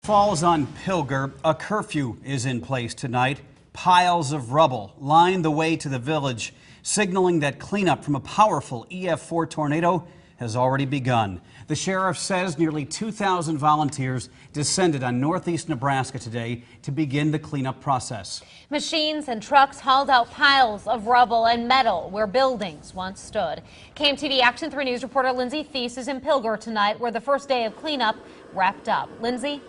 Falls on Pilger, a curfew is in place tonight. Piles of rubble line the way to the village, signaling that cleanup from a powerful EF4 tornado has already begun. The sheriff says nearly 2,000 volunteers descended on northeast Nebraska today to begin the cleanup process. Machines and trucks hauled out piles of rubble and metal where buildings once stood. KMTV Action 3 News reporter Lindsay Thies is in Pilger tonight, where the first day of cleanup wrapped up. Lindsay?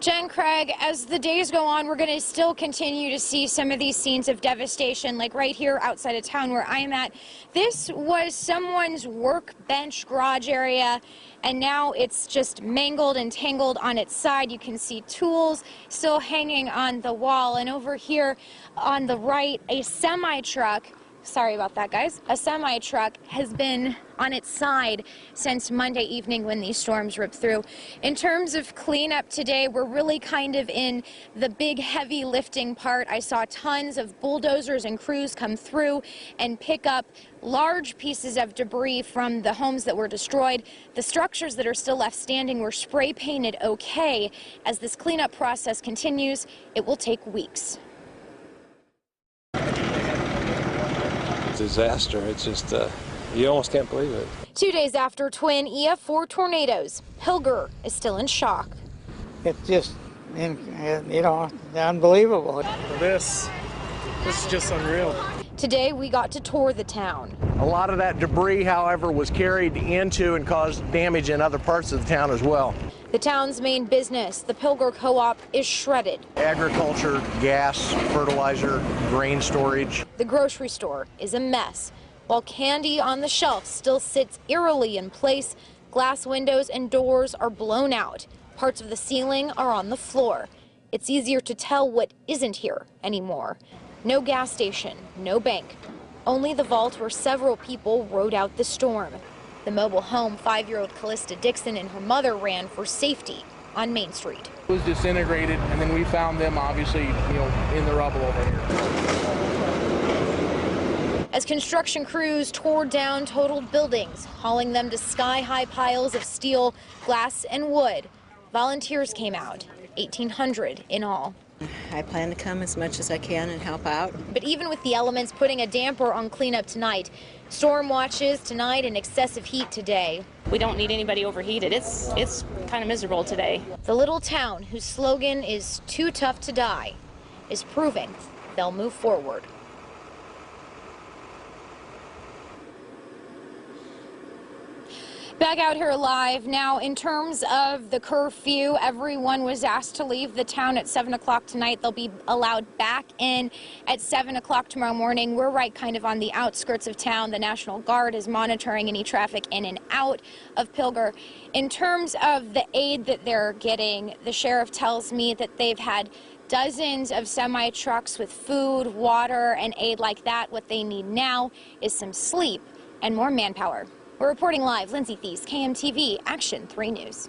Jen, Craig, as the days go on, we're going to still continue to see some of these scenes of devastation, like right here outside of town where I'm at. This was someone's workbench garage area, and now it's just mangled and tangled on its side. You can see tools still hanging on the wall, and over here on the right, a semi-truck. Sorry about that, guys. A semi-truck has been on its side since Monday evening when these storms ripped through. In terms of cleanup today, we're really kind of in the big heavy lifting part. I saw tons of bulldozers and crews come through and pick up large pieces of debris from the homes that were destroyed. The structures that are still left standing were spray painted okay. As this cleanup process continues, it will take weeks. Disaster. It's just, you almost can't believe it. 2 days after twin EF4 tornadoes, Pilger is still in shock. It's just, unbelievable. This is just unreal. Today, we got to tour the town. A lot of that debris, however, was carried into and caused damage in other parts of the town as well. The town's main business, the Pilger Co-op, is shredded. Agriculture, gas, fertilizer, grain storage. The grocery store is a mess. While candy on the shelf still sits eerily in place, glass windows and doors are blown out. Parts of the ceiling are on the floor. It's easier to tell what isn't here anymore. No gas station, no bank. Only the vault where several people rode out the storm. The mobile home 5-year-old Callista Dixon and her mother ran for safety on Main Street. It was disintegrated, and then we found them obviously, in the rubble over here. As construction crews tore down totaled buildings, hauling them to sky-high piles of steel, glass, and wood, volunteers came out, 1,800 in all. I plan to come as much as I can and help out. But even with the elements putting a damper on cleanup tonight, storm watches tonight and excessive heat today. We don't need anybody overheated. It's kind of miserable today. The little town, whose slogan is "Too tough to die," is proving they'll move forward. Back out here live now. In terms of the curfew, everyone was asked to leave the town at 7 o'clock tonight. They'll be allowed back in at 7 o'clock tomorrow morning. We're right kind of on the outskirts of town. The National Guard is monitoring any traffic in and out of Pilger. In terms of the aid that they're getting, the sheriff tells me that they've had dozens of semi-trucks with food, water, and aid like that. What they need now is some sleep and more manpower. We're reporting live. Lindsay Thies, KMTV Action 3 News.